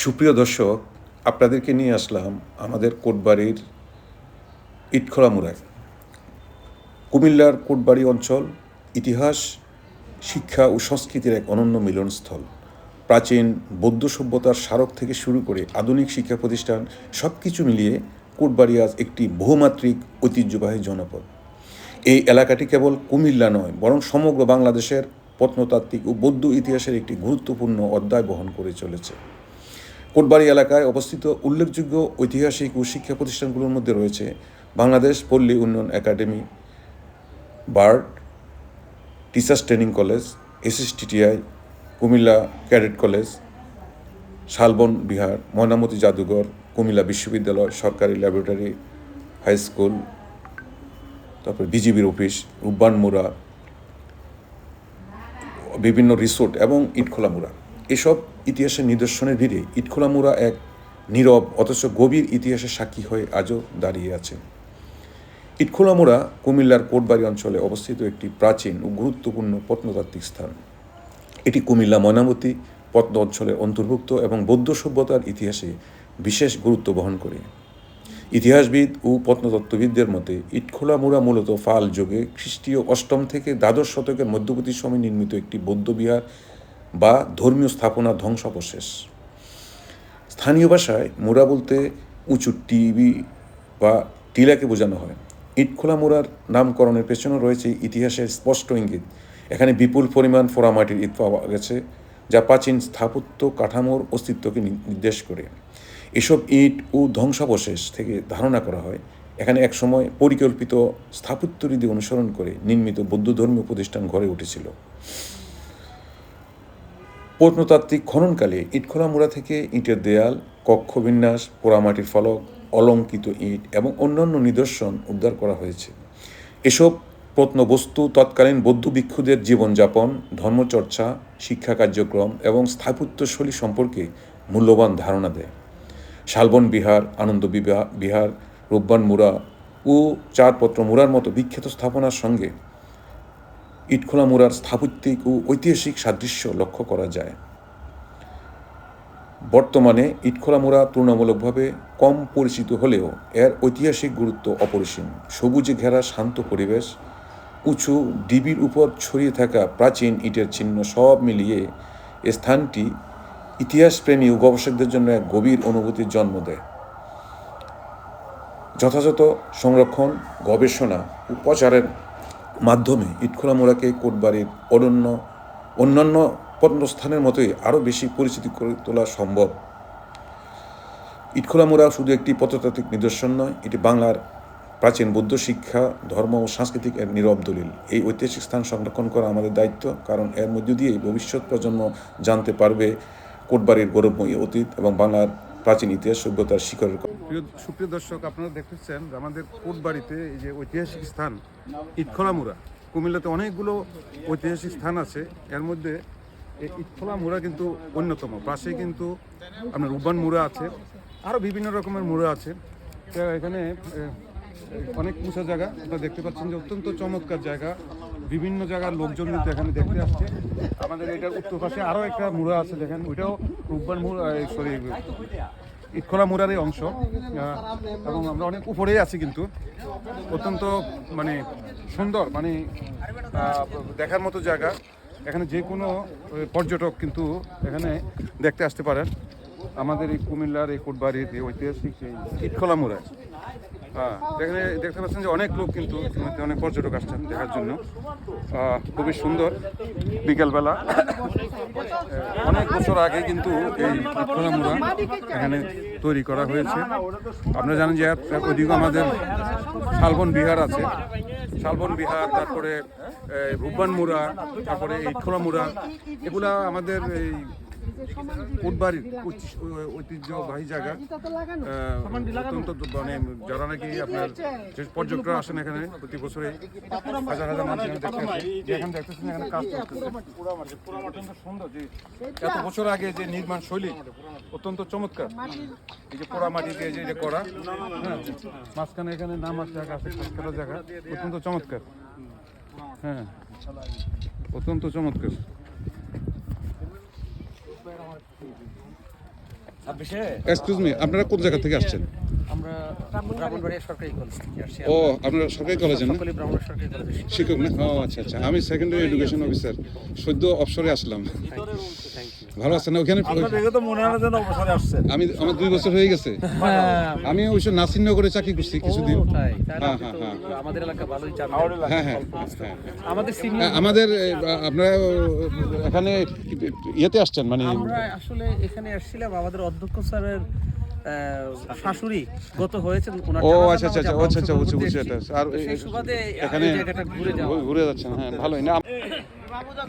সুপ্রিয় দর্শক, আপনাদেরকে নিয়ে আসলাম আমাদের কোটবাড়ির ইটখোলা মুড়ায়। কুমিল্লার কোটবাড়ি অঞ্চল ইতিহাস, শিক্ষা ও সংস্কৃতির এক অনন্য মিলনস্থল। প্রাচীন বৌদ্ধ সভ্যতার স্মারক থেকে শুরু করে আধুনিক শিক্ষা প্রতিষ্ঠান, সব কিছু মিলিয়ে কোটবাড়ি আজ একটি বহুমাত্রিক ঐতিহ্যবাহী জনপদ। এই এলাকাটি কেবল কুমিল্লা নয়, বরং সমগ্র বাংলাদেশের প্রত্নতাত্ত্বিক ও বৌদ্ধ ইতিহাসের একটি গুরুত্বপূর্ণ অধ্যায় বহন করে চলেছে। কোটবাড়ি এলাকায় অবস্থিত উল্লেখযোগ্য ঐতিহাসিক ও শিক্ষা প্রতিষ্ঠানগুলোর মধ্যে রয়েছে বাংলাদেশ পল্লী উন্নয়ন academy, BARD, teachers training college, SSTTI, Comilla cadet college, Shalban Vihara, Mainamati জাদুঘর, কুমিল্লা বিশ্ববিদ্যালয়, সরকারি ল্যাবরেটরি, হাই স্কুল, তারপরে বিজিবির অফিস, রূপবান মুড়া, বিভিন্ন রিসোর্ট এবং ইটখোলা মুড়া। এসব ইতিহাসের নিদর্শনের ভিড়ে ইটখোলা মুড়া এক নীরব অথচ গভীর ইতিহাসের সাক্ষী হয়ে আজও দাঁড়িয়ে আছে। ইটখোলা মুড়া কুমিল্লার কোটবাড়ি অঞ্চলে অবস্থিত একটি প্রাচীন ও গুরুত্বপূর্ণ প্রত্নতাত্ত্বিক স্থান। এটি কুমিল্লা ময়নামতি প্রত্ন অঞ্চলের অন্তর্ভুক্ত এবং বৌদ্ধ সভ্যতার ইতিহাসে বিশেষ গুরুত্ব বহন করে। ইতিহাসবিদ ও প্রত্নতত্ত্ববিদদের মতে ইটখোলা মুড়া মূলত পাল যুগে খ্রিস্টীয় অষ্টম থেকে দ্বাদশ শতকের মধ্যবর্তী সময়ে নির্মিত একটি বৌদ্ধবিহার বা ধর্মীয় স্থাপনার ধ্বংসাবশেষ। স্থানীয় ভাষায় মুড়া বলতে উঁচু টিবি বা টিলাকে বোঝানো হয়। ইটখোলা মুড়ার নামকরণের পেছনে রয়েছে ইতিহাসের স্পষ্ট ইঙ্গিত। এখানে বিপুল পরিমাণ পোড়ামাটির ইট পাওয়া গেছে, যা প্রাচীন স্থাপত্য কাঠামোর অস্তিত্বকে নির্দেশ করে। এসব ইট ও ধ্বংসাবশেষ থেকে ধারণা করা হয় এখানে একসময় পরিকল্পিত স্থাপত্যরীতি অনুসরণ করে নির্মিত বৌদ্ধ ধর্মীয় প্রতিষ্ঠান গড়ে উঠেছিল। প্রত্নতাত্ত্বিক খননকালে ইটখোলা মুড়া থেকে ইটের দেয়াল, কক্ষবিন্যাস, পোড়ামাটির ফলক, অলঙ্কৃত ইট এবং অন্যান্য নিদর্শন উদ্ধার করা হয়েছে। এসব প্রত্নবস্তু তৎকালীন বৌদ্ধ ভিক্ষুদের জীবনযাপন, ধর্মচর্চা, শিক্ষা কার্যক্রম এবং স্থাপত্যশৈলী সম্পর্কে মূল্যবান ধারণা দেয়। শালবন বিহার, আনন্দ বিহার, রূপবান মুড়া ও চারপত্র মুড়ার মতো বিখ্যাত স্থাপনার সঙ্গে ইটখোলা মুড়ার স্থাপত্যিক ও ঐতিহাসিক সাদৃশ্য লক্ষ্য করা যায়। বর্তমানে ইটখোলা মুড়া তুলনামূলকভাবে কম পরিচিত হলেও এর ঐতিহাসিক গুরুত্ব অপরিসীম। সবুজে ঘেরা শান্ত পরিবেশ, উঁচু ডিবির উপর ছড়িয়ে থাকা প্রাচীন ইটের চিহ্ন, সব মিলিয়ে এ স্থানটি ইতিহাসপ্রেমী ও গবেষকদের জন্য এক গভীর অনুভূতির জন্ম দেয়। যথাযথ সংরক্ষণ, গবেষণা ও প্রচারের মাধ্যমে ইটখোলা মুড়াকে কোটবাড়ির অন্যান্য প্রত্নস্থানের মতোই আরও বেশি পরিচিতি করে তোলা সম্ভব। ইটখোলা মুড়া শুধু একটি প্রত্নতাত্ত্বিক নিদর্শন নয়, এটি বাংলার প্রাচীন বৌদ্ধ শিক্ষা, ধর্ম ও সাংস্কৃতিক এর নীরব দলিল। এই ঐতিহাসিক স্থান সংরক্ষণ করা আমাদের দায়িত্ব, কারণ এর মধ্য দিয়েই ভবিষ্যৎ প্রজন্ম জানতে পারবে কোটবাড়ির গৌরবময়ী অতীত এবং বাংলার প্রাচীন ইতিহাস সভ্যতার শিকড়ের কথা। সুপ্রিয় দর্শক, আপনারা দেখতেছেন যে আমাদের কোটবাড়িতে এই যে ঐতিহাসিক স্থান ইটখোলা মুড়া। কুমিল্লাতে অনেকগুলো ঐতিহাসিক স্থান আছে, এর মধ্যে এই ইটখোলা মুড়া কিন্তু অন্যতম। পাশে কিন্তু আপনার রূপবান মুড়া আছে, আরও বিভিন্ন রকমের মুড়া আছে। এখানে অনেক উঁচা জায়গা আপনারা দেখতে পাচ্ছেন যে অত্যন্ত চমৎকার জায়গা। বিভিন্ন জায়গার লোকজন কিন্তু এখানে দেখতে আসছে। আমাদের এটার উত্তর পাশে আরও একটা মুড়া আছে, দেখেন ওইটাও রূপবান মুড়া, ইটখোলা মুড়ারই অংশ। এবং আমরা অনেক উপরেই আছি, কিন্তু অত্যন্ত সুন্দর, দেখার মতো জায়গা। এখানে যে কোনো পর্যটক কিন্তু এখানে দেখতে আসতে পারেন। আমাদের এই কুমিল্লার এই কোটবাড়ির এই ঐতিহাসিক এই ইটখোলা মুড়ায় এখানে দেখতে পাচ্ছেন যে অনেক লোক কিন্তু অনেক পর্যটক আসছেন দেখার জন্য। খুবই সুন্দর বিকেলবেলা। অনেক বছর আগে কিন্তু এই ইটখোলা মুড়া এখানে তৈরি করা হয়েছে। আপনারা জানেন যে ওইদিকে আমাদের শালবন বিহার আছে, শালবন বিহার, তারপরে রূপবান মুড়া, তারপরে ইটখোলা মুড়া, এগুলা আমাদের এই কোটবাড়ির ঐতিহ্যবাহী জায়গা। অত্যন্ত যারা নাকি আপনার যে পর্যটকরা আসেন এখানে প্রতি বছরে হাজার হাজার মানুষ এখানে দেখতেছেন এখানে কাজ করতেছে। অত্যন্ত সুন্দর যে এত বছর আগে যে নির্মাণ শৈলী অত্যন্ত চমৎকার। এই যে পোড়ামাটি দিয়ে যে করা, হ্যাঁ, মাঝখানে এখানে নামার জায়গা আছে, কাজ করার জায়গা, অত্যন্ত চমৎকার। হ্যাঁ, অত্যন্ত চমৎকার। এক্সকিউজ মি, আপনারা কোন জায়গা থেকে আসছেন? আমরা ব্রাহ্মণবাড়িয়া সরকারি কলেজ থেকে আসছি। ও, আপনারা সরকারি কলেজের না? সকলে ব্রাহ্মণ সরকারি কলেজের শিক্ষক না? ও আচ্ছা আচ্ছা, আমি সেকেন্ডারি এডুকেশন অফিসার, সদ্য অবসরে আসলাম। Thank you. ভালো আছেন না ওখানে? আমি আমার 2 বছর হয়ে গেছে। আমি অবশ্য নাসিরনগরে চাকরি করছি কিছুদিন। তাই তাহলে হ্যাঁ, আপনি তো হ্যাঁ, আমাদের এলাকা ভালোই জানেন। হ্যাঁ হ্যাঁ, আমাদের সিনিয়র আমাদের আপনারা এখানে ইয়েতে আসছেন মানে আমরা আসলে এখানে আসছিলাম আমাদের অধ্যক্ষ স্যারের শাশুড়ি গত হয়েছেন ওনার ও জানাজা আচ্ছা আচ্ছা আচ্ছা, নামাজে আচ্ছা আচ্ছা, আমরা বুঝছি বুঝছি, অংশগ্রহণ এটা করতে আর এসেছি। তো সেই সুবাদে এখানে এই জায়গাটা ঘুরে যাওয়া। ঘুরে যাচ্ছেন, হ্যাঁ ভালোই না।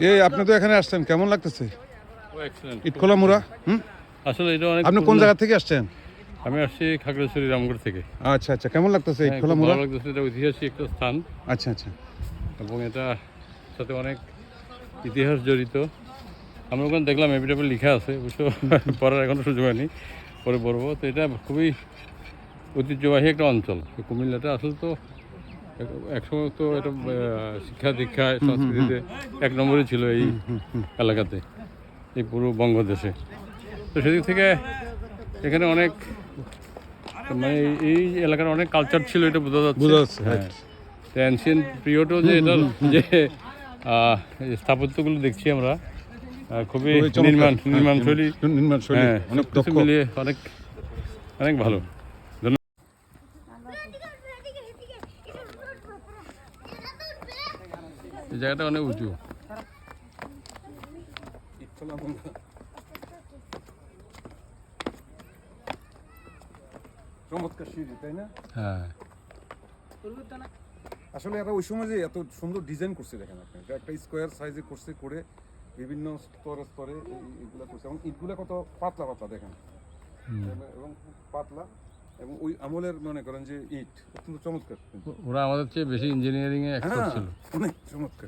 এই আপনি তো এখানে আসছেন, কেমন লাগতেছে? ইটখোলা মুড়া। আসলে এটা অনেক আপনি কোন পুরনো- জায়গা থেকে আসছেন? আমি আসছি খাগড়াছড়ি রামগড় থেকে। আচ্ছা আচ্ছা, কেমন লাগতেছে হ্যাঁ, ইটখোলা খুব মুড়া? ভালো লাগতেছে, এটা ঐতিহাসিক একটা স্থান আচ্ছা আচ্ছা, এবং এটা সাথে অনেক ইতিহাস জড়িত। আমরা ওখানে দেখলাম এপিটাপে লেখা আছে, অবশ্য পড়ার এখনো সুযোগ হয়নি, পরে পড়বো। তো এটা খুবই ঐতিহ্যবাহী একটা অঞ্চল। তো কুমিল্লাটা আসলে তো একসময় তো এটা শিক্ষা দীক্ষায় সংস্কৃতিতে 1 নম্বরে ছিল এই এলাকাতে, এই পুরো বঙ্গদেশে। তো সেদিক থেকে এখানে অনেক মানে এই এলাকার অনেক কালচার ছিল, এটা বোঝা যাচ্ছে। বোঝা যাচ্ছে, হ্যাঁ, অ্যানশিয়েন্ট পিরিয়ডও যে এটার যে এই স্থাপত্যগুলো দেখছি আমরা, খুবই খুবই চমৎকার। নির্মাণ শৈলী, নির্মাণ শৈলী হ্যাঁ, অনেক সবকিছু দক্ষ। মিলিয়ে অনেক অনেক ভালো। এই জায়গাটা অনেক উঁচু। চমৎকার সিঁড়ি, তাই না? হ্যাঁ, আসলে এরা ওই সময় যে এত সুন্দর ডিজাইন করছে দেখেন আপনি, এটা একটা স্কোয়ার সাইজে করছে, করে বিভিন্ন স্তরে স্তরে এইগুলা করছে, এবং ইটগুলা কত পাতলা পাতলা দেখেন, এবং খুব পাতলা, এবং ওই আমলের মনে করেন যে ইট অত্যন্ত চমৎকার কিন্তু। ওরা আমাদের চেয়ে বেশি ইঞ্জিনিয়ারিং এ এক্সপার্ট হ্যাঁ, ছিল। অনেক চমৎকার।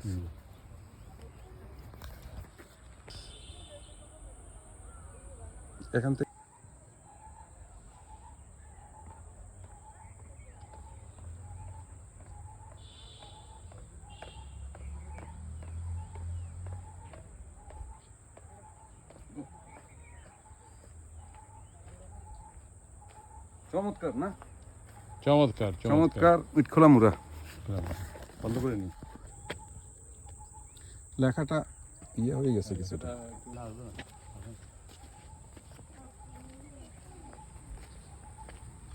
এখান থেকে চমৎকার না? চমৎকার চমৎকার ইটখোলা মুড়া। বন্ধ করে নি। লেখাটা ইয়ে হয়ে গেছে কিছুটা। একটু লাল না?